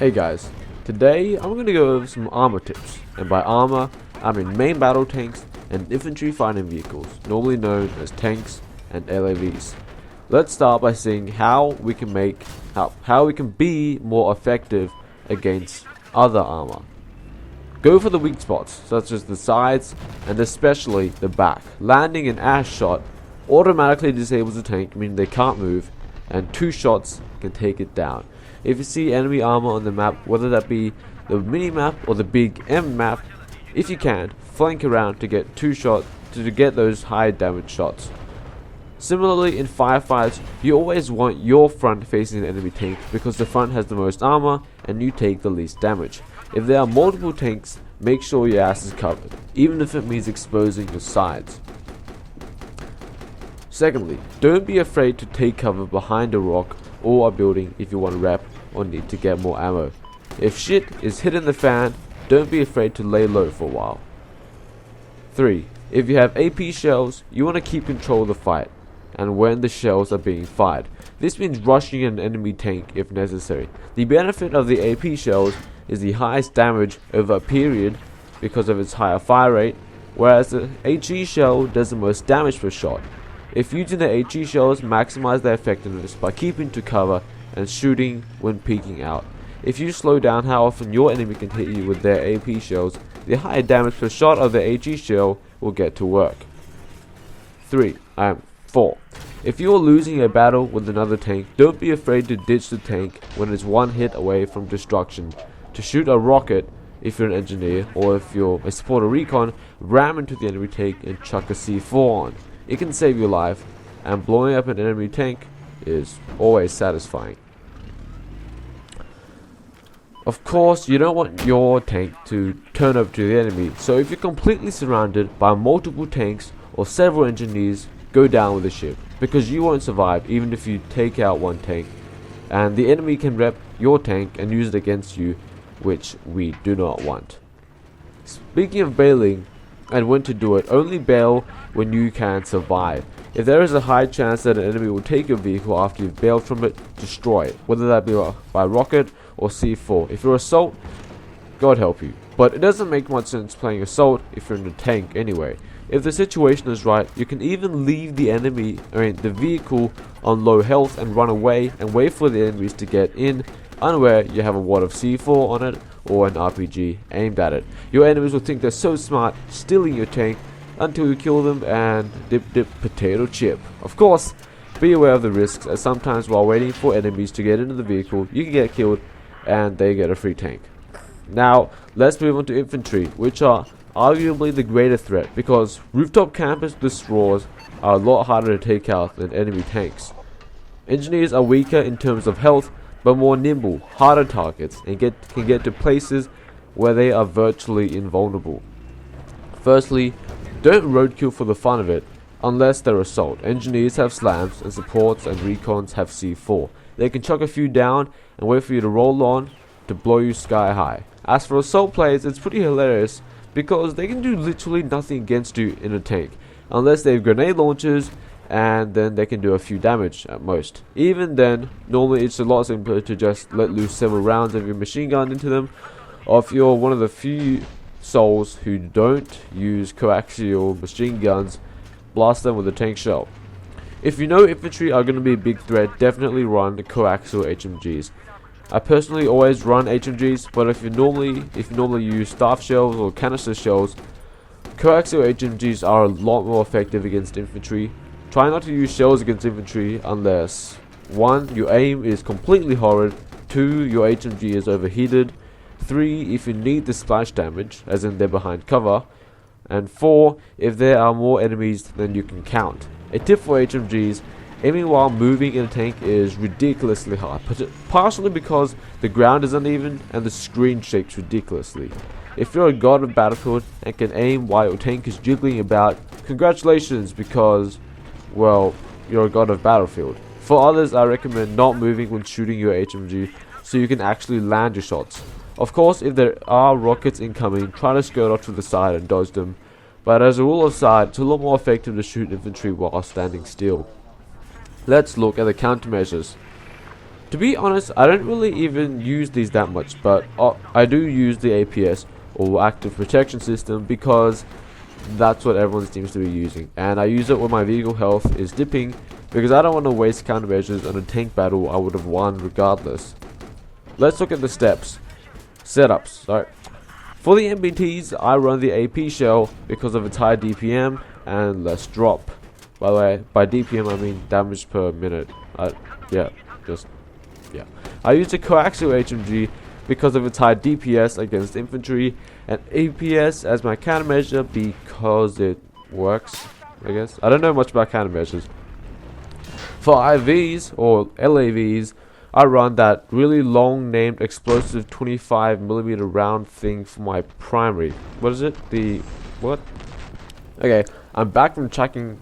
Hey guys, today I'm going to go over some armor tips, and by armor I mean main battle tanks and infantry fighting vehicles, normally known as tanks and LAVs. Let's start by seeing how we can be more effective against other armor. Go for the weak spots, such as the sides and especially the back. Landing an ash shot automatically disables the tank, meaning they can't move, and 2 shots can take it down. If you see enemy armor on the map, whether that be the mini map or the big M map, if you can, flank around to get 2 shots to get those high damage shots. Similarly, in firefights, you always want your front facing the enemy tank because the front has the most armor and you take the least damage. If there are multiple tanks, make sure your ass is covered, even if it means exposing your sides. Secondly, don't be afraid to take cover behind a rock or a building if you want to rep or need to get more ammo. If shit is hitting the fan, don't be afraid to lay low for a while. 3. If you have AP shells, you want to keep control of the fight and when the shells are being fired. This means rushing an enemy tank if necessary. The benefit of the AP shells is the highest damage over a period because of its higher fire rate, whereas the HE shell does the most damage per shot. If using the HE shells, maximize their effectiveness by keeping to cover and shooting when peeking out. If you slow down how often your enemy can hit you with their AP shells, the higher damage per shot of the HE shell will get to work. 4. If you are losing a battle with another tank, don't be afraid to ditch the tank when it's one hit away from destruction. To shoot a rocket if you're an engineer, or if you're a supporter recon, ram into the enemy tank and chuck a C4 on. It can save your life, and blowing up an enemy tank is always satisfying. Of course, you don't want your tank to turn over to the enemy, so if you're completely surrounded by multiple tanks or several engineers, go down with the ship, because you won't survive even if you take out one tank, and the enemy can rep your tank and use it against you, which we do not want. Speaking of bailing and when to do it, only bail when you can survive. If there is a high chance that an enemy will take your vehicle after you've bailed from it, destroy it, whether that be by rocket or C4. If you're assault, God help you, but it doesn't make much sense playing assault if you're in a tank anyway. If the situation is right, you can even leave the vehicle on low health and run away and wait for the enemies to get in, unaware you have a wad of C4 on it or an RPG aimed at it. Your enemies will think they're so smart, stealing your tank, until you kill them and dip potato chip. Of course, be aware of the risks, as sometimes while waiting for enemies to get into the vehicle, you can get killed and they get a free tank. Now, let's move on to infantry, which are arguably the greater threat, because rooftop campus destroyers are a lot harder to take out than enemy tanks. Engineers are weaker in terms of health, but more nimble, harder targets, and can get to places where they are virtually invulnerable. Firstly, don't roadkill for the fun of it, unless they're assault. Engineers have slams, and supports and recons have C4. They can chuck a few down and wait for you to roll on to blow you sky high. As for assault players, it's pretty hilarious because they can do literally nothing against you in a tank, unless they have grenade launchers, and then they can do a few damage at most. Even then, normally it's a lot simpler to just let loose several rounds of your machine gun into them, or if you're one of the few souls who don't use coaxial machine guns, blast them with a tank shell. If you know infantry are going to be a big threat, definitely run the coaxial HMGs. I personally always run HMGs, but if you normally use staff shells or canister shells, coaxial HMGs are a lot more effective against infantry. Try not to use shells against infantry unless 1. Your aim is completely horrid, 2. Your HMG is overheated, 3. If you need the splash damage, as in they're behind cover, and 4. If there are more enemies than you can count. A tip for HMGs: aiming while moving in a tank is ridiculously hard, partially because the ground is uneven and the screen shakes ridiculously. If you're a god of Battlefield and can aim while your tank is jiggling about, congratulations, because, well, you're a god of Battlefield. For others, I recommend not moving when shooting your HMG so you can actually land your shots. Of course, if there are rockets incoming, try to skirt off to the side and dodge them, but as a rule of thumb, it's a lot more effective to shoot infantry while standing still. Let's look at the countermeasures. To be honest, I don't really even use these that much, but I do use the APS or active protection system because that's what everyone seems to be using, and I use it when my vehicle health is dipping because I don't want to waste countermeasures on a tank battle I would have won regardless. Let's look at the steps. Setups. So, for the MBTs, I run the AP shell because of its high DPM and less drop. By the way, by DPM I mean damage per minute. Yeah. I use the coaxial HMG because of its high DPS against infantry, and APS as my countermeasure because it works, I guess. I don't know much about countermeasures. For IVs or LAVs, I run that really long named explosive 25mm round thing for my primary. What is it? What? Okay, I'm back from checking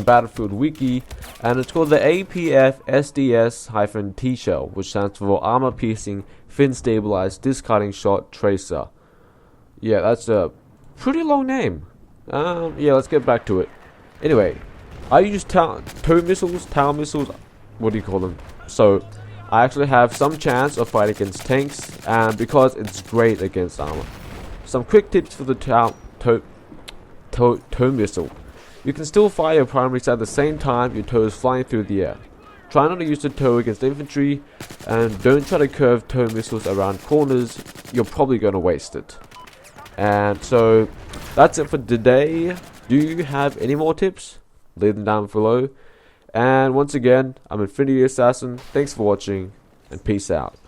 Battlefield Wiki, and it's called the APF SDS-T shell, which stands for Armor Piercing Fin Stabilized Discarding Shot Tracer. Yeah, that's a pretty long name. Yeah, let's get back to it. Anyway, I use tower missiles, what do you call them? So, I actually have some chance of fighting against tanks, and because it's great against armor. Some quick tips for the tow missile. You can still fire your primaries at the same time your tow is flying through the air. Try not to use the tow against infantry, and don't try to curve tow missiles around corners, you're probably going to waste it. And so, that's it for today. Do you have any more tips? Leave them down below. And once again, I'm Infinity Assassin, thanks for watching, and peace out.